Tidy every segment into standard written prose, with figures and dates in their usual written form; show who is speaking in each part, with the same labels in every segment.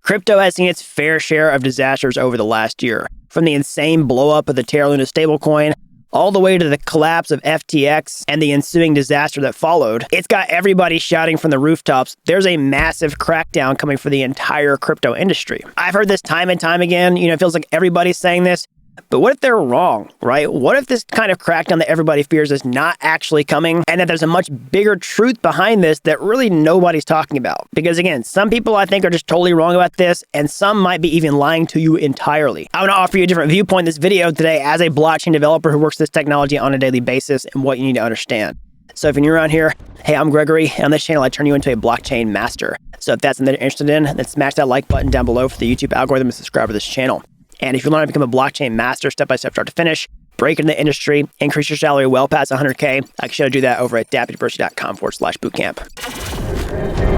Speaker 1: Crypto has seen its fair share of disasters over the last year, from the insane blow-up of the Terra Luna stablecoin all the way to the collapse of FTX and the ensuing disaster that followed. It's got everybody shouting from the rooftops, there's a massive crackdown coming for the entire crypto industry. I've heard this time and time again, it feels like everybody's saying this, but what if they're wrong, right? What if this kind of crackdown that everybody fears is not actually coming, and that there's a much bigger truth behind this that really nobody's talking about? Because again, some people I think are just totally wrong about this, and some might be even lying to you entirely. I want to offer you a different viewpoint in this video today as a blockchain developer who works this technology on a daily basis and what you need to understand. So if you're new around here, hey, I'm Gregory, and on this channel I turn you into a blockchain master. So if that's something you're interested in, then smash that like button down below for the YouTube algorithm and subscribe to this channel. And if you learn how to become a blockchain master step-by-step start to finish, break into the industry, increase your salary well past 100K, I can show you to do that over at dappuniversity.com/bootcamp.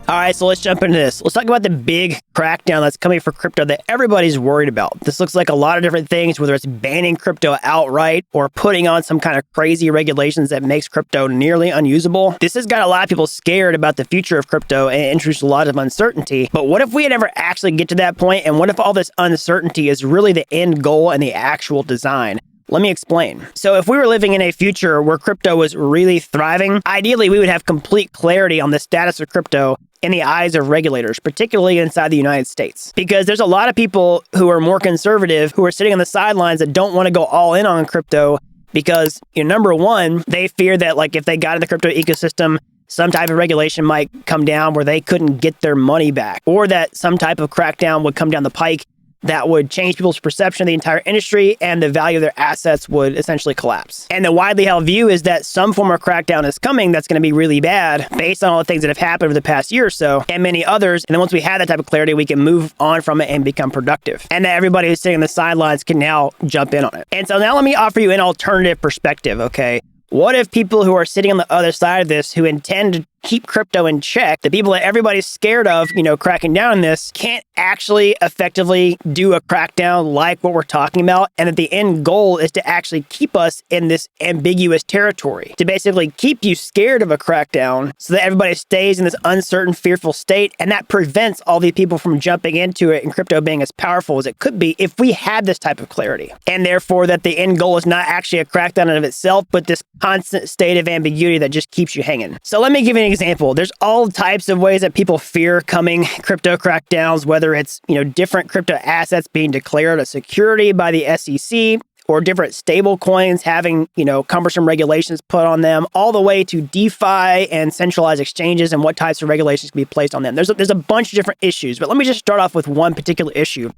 Speaker 1: All right, so let's jump into this. Let's talk about the big crackdown that's coming for crypto that everybody's worried about. This looks like a lot of different things, whether it's banning crypto outright or putting on some kind of crazy regulations that makes crypto nearly unusable. This has got a lot of people scared about the future of crypto and introduced a lot of uncertainty. But what if we never actually get to that point? And what if all this uncertainty is really the end goal and the actual design? Let me explain. So if we were living in a future where crypto was really thriving, ideally we would have complete clarity on the status of crypto in the eyes of regulators, particularly inside the United States. Because there's a lot of people who are more conservative, who are sitting on the sidelines that don't want to go all in on crypto because, number one, they fear that if they got in the crypto ecosystem, some type of regulation might come down where they couldn't get their money back, or that some type of crackdown would come down the pike that would change people's perception of the entire industry and the value of their assets would essentially collapse. And the widely held view is that some form of crackdown is coming that's going to be really bad based on all the things that have happened over the past year or so, and many others. And then once we have that type of clarity, we can move on from it and become productive. And that everybody who's sitting on the sidelines can now jump in on it. And so now let me offer you an alternative perspective, okay? What if people who are sitting on the other side of this, who intend to keep crypto in check, the people that everybody's scared of, cracking down on this, can't actually effectively do a crackdown like what we're talking about, and that the end goal is to actually keep us in this ambiguous territory, to basically keep you scared of a crackdown so that everybody stays in this uncertain, fearful state, and that prevents all these people from jumping into it and crypto being as powerful as it could be if we had this type of clarity. And therefore that the end goal is not actually a crackdown in of itself, but this constant state of ambiguity that just keeps you hanging. So let me give you an example. There's all types of ways that people fear coming crypto crackdowns, whether it's, different crypto assets being declared a security by the SEC, or different stable coins having, cumbersome regulations put on them, all the way to DeFi and centralized exchanges and what types of regulations can be placed on them. There's a bunch of different issues, but let me just start off with one particular issue.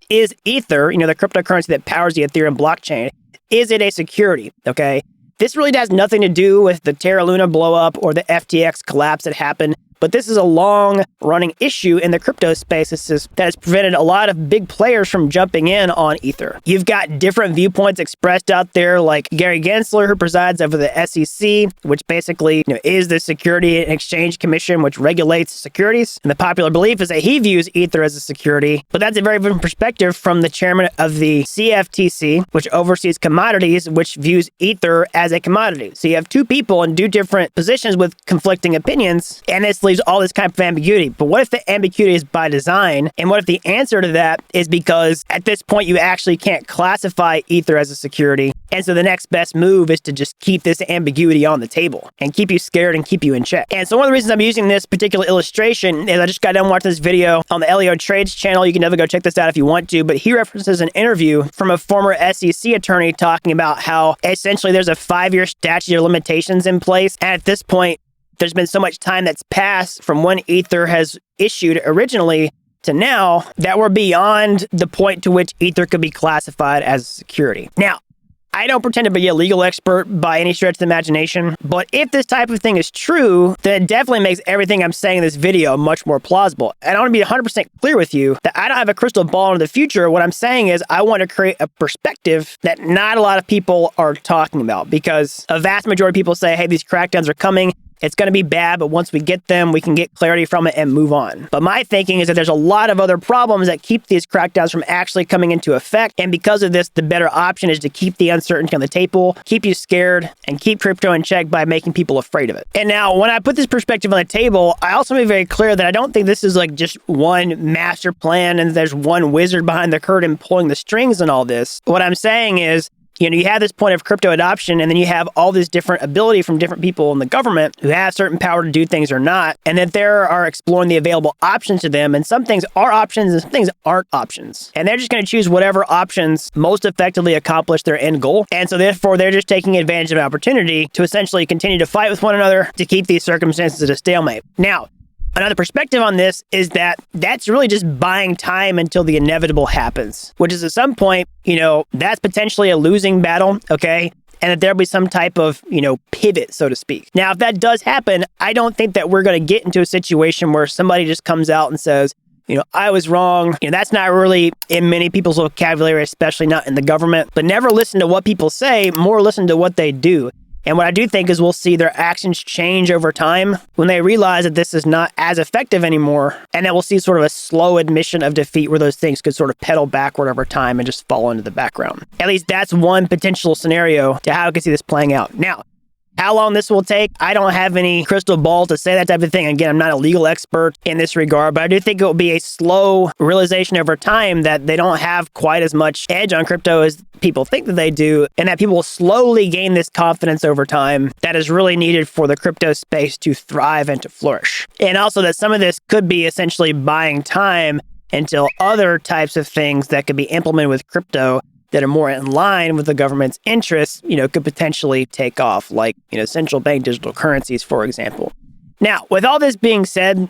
Speaker 1: Is Ether, the cryptocurrency that powers the Ethereum blockchain, is it a security? Okay. This really has nothing to do with the Terra Luna blow up or the FTX collapse that happened, but this is a long-running issue in the crypto space that has prevented a lot of big players from jumping in on Ether. You've got different viewpoints expressed out there, like Gary Gensler, who presides over the SEC, which basically is the Security and Exchange Commission, which regulates securities. And the popular belief is that he views Ether as a security, but that's a very different perspective from the chairman of the CFTC, which oversees commodities, which views Ether as a commodity. So you have two people in two different positions with conflicting opinions, and this leaves all this kind of ambiguity. But what if the ambiguity is by design? And what if the answer to that is because at this point you actually can't classify Ether as a security? And so the next best move is to just keep this ambiguity on the table and keep you scared and keep you in check. And so one of the reasons I'm using this particular illustration is I just got done watching this video on the Leo Trades channel. You can never go check this out if you want to, but he references an interview from a former SEC attorney talking about how essentially there's a 5-year statute of limitations in place. And at this point, there's been so much time that's passed from when Ether has issued originally to now that we're beyond the point to which Ether could be classified as a security. Now, I don't pretend to be a legal expert by any stretch of the imagination, but if this type of thing is true, then it definitely makes everything I'm saying in this video much more plausible. And I want to be 100% clear with you that I don't have a crystal ball into the future. What I'm saying is I want to create a perspective that not a lot of people are talking about, because a vast majority of people say, hey, these crackdowns are coming. It's going to be bad, but once we get them, we can get clarity from it and move on. But my thinking is that there's a lot of other problems that keep these crackdowns from actually coming into effect. And because of this, the better option is to keep the uncertainty on the table, keep you scared, and keep crypto in check by making people afraid of it. And now, when I put this perspective on the table, I also made very clear that I don't think this is like just one master plan and there's one wizard behind the curtain pulling the strings and all this. What I'm saying is, you have this point of crypto adoption, and then you have all this different ability from different people in the government who have certain power to do things or not, and that they are exploring the available options to them, and some things are options and some things aren't options. And they're just going to choose whatever options most effectively accomplish their end goal. And so therefore, they're just taking advantage of an opportunity to essentially continue to fight with one another to keep these circumstances at a stalemate. Now, another perspective on this is that that's really just buying time until the inevitable happens, which is at some point, that's potentially a losing battle, okay? And that there'll be some type of, pivot, so to speak. Now, if that does happen, I don't think that we're going to get into a situation where somebody just comes out and says, I was wrong. That's not really in many people's vocabulary, especially not in the government. But never listen to what people say, more listen to what they do. And what I do think is we'll see their actions change over time when they realize that this is not as effective anymore. And that we'll see sort of a slow admission of defeat where those things could sort of pedal backward over time and just fall into the background. At least that's one potential scenario to how I could see this playing out. Now, how long this will take, I don't have any crystal ball to say that type of thing. Again, I'm not a legal expert in this regard, but I do think it will be a slow realization over time that they don't have quite as much edge on crypto as people think that they do, and that people will slowly gain this confidence over time that is really needed for the crypto space to thrive and to flourish. And also that some of this could be essentially buying time until other types of things that could be implemented with crypto that are more in line with the government's interests, could potentially take off, like, central bank digital currencies, for example. Now, with all this being said,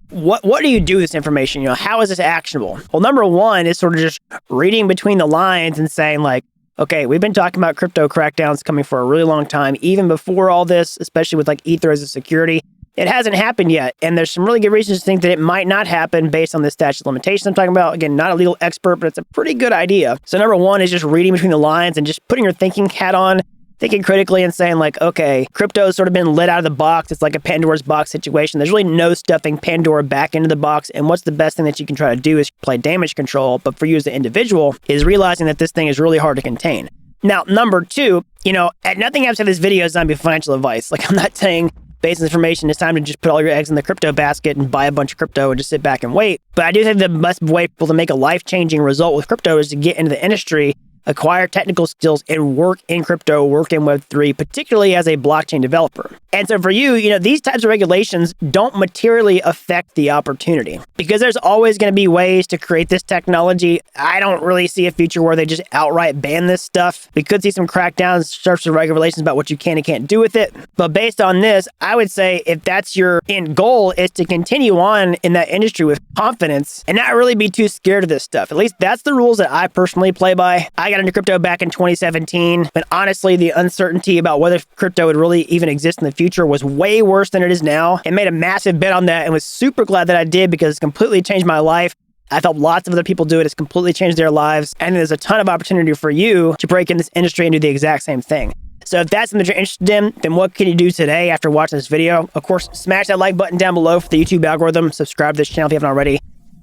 Speaker 1: what do you do with this information? How is this actionable? Well, number one is sort of just reading between the lines and saying like, okay, we've been talking about crypto crackdowns coming for a really long time, even before all this, especially with like Ether as a security. It hasn't happened yet, and there's some really good reasons to think that it might not happen based on the statute of limitations I'm talking about. Again, not a legal expert, but it's a pretty good idea. So number one is just reading between the lines and just putting your thinking hat on, thinking critically and saying like, okay, crypto has sort of been let out of the box. It's like a Pandora's box situation. There's really no stuffing Pandora back into the box, and what's the best thing that you can try to do is play damage control, but for you as an individual is realizing that this thing is really hard to contain. Now, number two, nothing I've said in this video is not be financial advice. Like, I'm not saying based on information, it's time to just put all your eggs in the crypto basket and buy a bunch of crypto and just sit back and wait. But I do think the best way for people to make a life-changing result with crypto is to get into the industry, acquire technical skills, and work in crypto, work in Web3, particularly as a blockchain developer. And so for you, these types of regulations don't materially affect the opportunity because there's always going to be ways to create this technology. I don't really see a future where they just outright ban this stuff. We could see some crackdowns, sorts of regulations about what you can and can't do with it. But based on this, I would say if that's your end goal is to continue on in that industry with confidence and not really be too scared of this stuff. At least that's the rules that I personally play by. I got into crypto back in 2017, but honestly, the uncertainty about whether crypto would really even exist in the future was way worse than it is now, and made a massive bet on that and was super glad that I did because it's completely changed my life. I've helped lots of other people do it. It's completely changed their lives, and there's a ton of opportunity for you to break in this industry and do the exact same thing. So if that's something that you're interested in, then what can you do today after watching this video? Of course, smash that like button down below for the YouTube algorithm. Subscribe to this channel if you haven't already.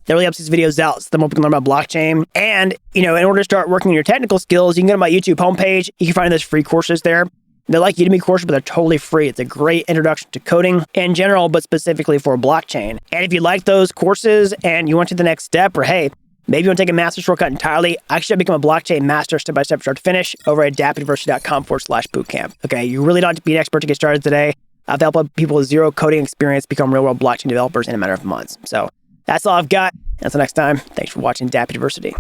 Speaker 1: That really helps these videos out so the more people can learn about blockchain. And, in order to start working on your technical skills, you can go to my YouTube homepage. You can find those free courses there. They're like Udemy courses, but they're totally free. It's a great introduction to coding in general, but specifically for blockchain. And if you like those courses and you want to the next step, or hey, maybe you want to take a master shortcut entirely, I should become a blockchain master step-by-step start to finish over at dappuniversity.com/bootcamp. Okay, you really don't have to be an expert to get started today. I've helped people with zero coding experience become real-world blockchain developers in a matter of months. So that's all I've got. Until next time, thanks for watching Dapp University.